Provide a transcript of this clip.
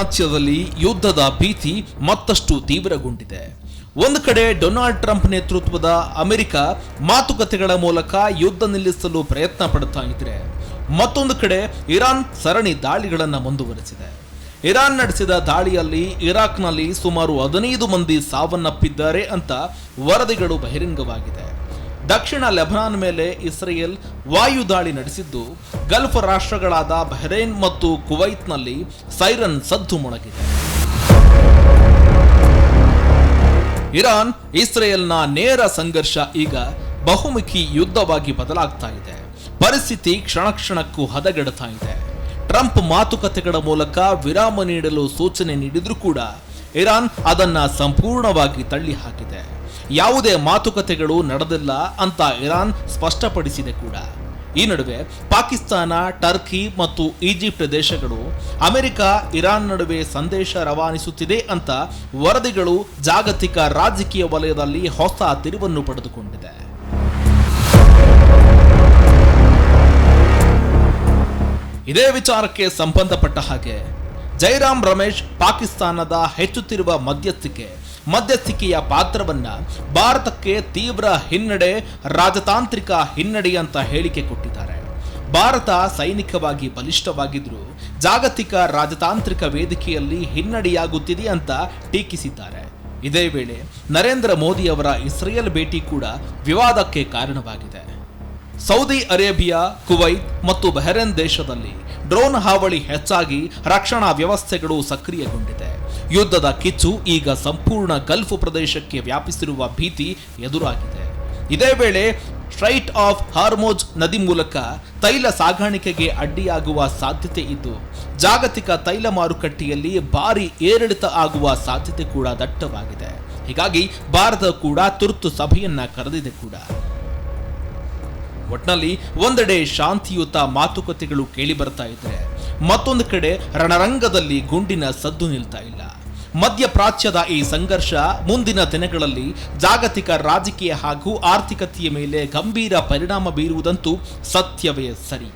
ಮಧ್ಯಪ್ರಾಚ್ಯದಲ್ಲಿ ಯುದ್ಧದ ಭೀತಿ ಮತ್ತಷ್ಟು ತೀವ್ರಗೊಂಡಿದೆ. ಒಂದು ಕಡೆ ಡೊನಾಲ್ಡ್ ಟ್ರಂಪ್ ನೇತೃತ್ವದ ಅಮೆರಿಕ ಮಾತುಕತೆಗಳ ಮೂಲಕ ಯುದ್ಧ ನಿಲ್ಲಿಸಲು ಪ್ರಯತ್ನ ಪಡ್ತಾ ಇದ್ರೆ, ಮತ್ತೊಂದು ಕಡೆ ಇರಾನ್ ಸರಣಿ ದಾಳಿಗಳನ್ನು ಮುಂದುವರೆಸಿದೆ. ಇರಾನ್ ನಡೆಸಿದ ದಾಳಿಯಲ್ಲಿ ಇರಾಕ್ನಲ್ಲಿ ಸುಮಾರು 15 ಮಂದಿ ಸಾವನ್ನಪ್ಪಿದ್ದಾರೆ ಅಂತ ವರದಿಗಳು ಬಹಿರಂಗವಾಗಿದೆ. ದಕ್ಷಿಣ ಲೆಬನಾನ್ ಮೇಲೆ ಇಸ್ರೇಲ್ ವಾಯು ದಾಳಿ ನಡೆಸಿದ್ದು, ಗಲ್ಫ್ ರಾಷ್ಟ್ರಗಳಾದ ಬಹ್ರೇನ್ ಮತ್ತು ಕುವೈತ್ನಲ್ಲಿ ಸೈರನ್ ಸದ್ದು ಮೊಳಗಿದೆ. ಇರಾನ್ ಇಸ್ರೇಲ್ನ ನೇರ ಸಂಘರ್ಷ ಈಗ ಬಹುಮುಖಿ ಯುದ್ಧವಾಗಿ ಬದಲಾಗ್ತಾ ಇದೆ. ಪರಿಸ್ಥಿತಿ ಕ್ಷಣಕ್ಕೂ ಹದಗೆಡ್ತಾ ಇದೆ. ಟ್ರಂಪ್ ಮಾತುಕತೆಗಳ ಮೂಲಕ ವಿರಾಮ ನೀಡಲು ಸೂಚನೆ ನೀಡಿದ್ರೂ ಕೂಡ ಇರಾನ್ ಅದನ್ನ ಸಂಪೂರ್ಣವಾಗಿ ತಳ್ಳಿ ಹಾಕಿದೆ. ಯಾವುದೇ ಮಾತುಕತೆಗಳು ನಡೆದಿಲ್ಲ ಅಂತ ಇರಾನ್ ಸ್ಪಷ್ಟಪಡಿಸಿದೆ ಕೂಡ. ಈ ನಡುವೆ ಪಾಕಿಸ್ತಾನ, ಟರ್ಕಿ ಮತ್ತು ಈಜಿಪ್ಟ್ ದೇಶಗಳು ಅಮೆರಿಕ ಇರಾನ್ ನಡುವೆ ಸಂದೇಶ ರವಾನಿಸುತ್ತಿದೆ ಅಂತ ವರದಿಗಳು ಜಾಗತಿಕ ರಾಜಕೀಯ ವಲಯದಲ್ಲಿ ಹೊಸ ತಿರುವನ್ನು ಪಡೆದುಕೊಂಡಿದೆ. ಇದೇ ವಿಚಾರಕ್ಕೆ ಸಂಬಂಧಪಟ್ಟ ಹಾಗೆ ಜೈರಾಮ್ ರಮೇಶ್ ಪಾಕಿಸ್ತಾನದ ಹೆಚ್ಚುತ್ತಿರುವ ಮಧ್ಯಸ್ಥಿಕೆಯ ಪಾತ್ರವನ್ನ ಭಾರತಕ್ಕೆ ತೀವ್ರ ಹಿನ್ನಡೆ, ರಾಜತಾಂತ್ರಿಕ ಹಿನ್ನಡೆ ಅಂತ ಹೇಳಿಕೆ ಕೊಟ್ಟಿದ್ದಾರೆ. ಭಾರತ ಸೈನಿಕವಾಗಿ ಬಲಿಷ್ಠವಾಗಿದ್ರೂ ಜಾಗತಿಕ ರಾಜತಾಂತ್ರಿಕ ವೇದಿಕೆಯಲ್ಲಿ ಹಿನ್ನಡೆಯಾಗುತ್ತಿದೆ ಅಂತ ಟೀಕಿಸಿದ್ದಾರೆ. ಇದೇ ವೇಳೆ ನರೇಂದ್ರ ಮೋದಿ ಅವರ ಇಸ್ರೇಲ್ ಭೇಟಿ ಕೂಡ ವಿವಾದಕ್ಕೆ ಕಾರಣವಾಗಿದೆ. ಸೌದಿ ಅರೇಬಿಯಾ, ಕುವೈತ್ ಮತ್ತು ಬಹ್ರೇನ್ ದೇಶದಲ್ಲಿ ಡ್ರೋನ್ ಹಾವಳಿ ಹೆಚ್ಚಾಗಿ ರಕ್ಷಣಾ ವ್ಯವಸ್ಥೆಗಳು ಸಕ್ರಿಯಗೊಂಡಿದೆ. ಯುದ್ಧದ ಕಿಚ್ಚು ಈಗ ಸಂಪೂರ್ಣ ಗಲ್ಫ್ ಪ್ರದೇಶಕ್ಕೆ ವ್ಯಾಪಿಸಿರುವ ಭೀತಿ ಎದುರಾಗಿದೆ. ಇದೇ ವೇಳೆ ಸ್ಟ್ರೈಟ್ ಆಫ್ ಹಾರ್ಮೋಜ್ ನದಿ ಮೂಲಕ ತೈಲ ಸಾಗಾಣಿಕೆಗೆ ಅಡ್ಡಿಯಾಗುವ ಸಾಧ್ಯತೆ ಇದ್ದು, ಜಾಗತಿಕ ತೈಲ ಮಾರುಕಟ್ಟೆಯಲ್ಲಿ ಭಾರಿ ಏರಿಳಿತ ಆಗುವ ಸಾಧ್ಯತೆ ಕೂಡ ದಟ್ಟವಾಗಿದೆ. ಹೀಗಾಗಿ ಭಾರತ ಕೂಡ ತುರ್ತು ಸಭೆಯನ್ನ ಕರೆದಿದೆ ಕೂಡ. ಒಟ್ನಲ್ಲಿ ಒಂದೆಡೆ ಶಾಂತಿಯುತ ಮಾತುಕತೆಗಳು ಕೇಳಿ ಬರ್ತಾ ಇದ್ರೆ, ಮತ್ತೊಂದು ಕಡೆ ರಣರಂಗದಲ್ಲಿ ಗುಂಡಿನ ಸದ್ದು ನಿಲ್ತಾ ಇಲ್ಲ. ಮಧ್ಯಪ್ರಾಚ್ಯದ ಈ ಸಂಘರ್ಷ ಮುಂದಿನ ದಿನಗಳಲ್ಲಿ ಜಾಗತಿಕ ರಾಜಕೀಯ ಹಾಗೂ ಆರ್ಥಿಕತೆಯ ಮೇಲೆ ಗಂಭೀರ ಪರಿಣಾಮ ಬೀರುವುದಂತೂ ಸತ್ಯವೇ ಸರಿ.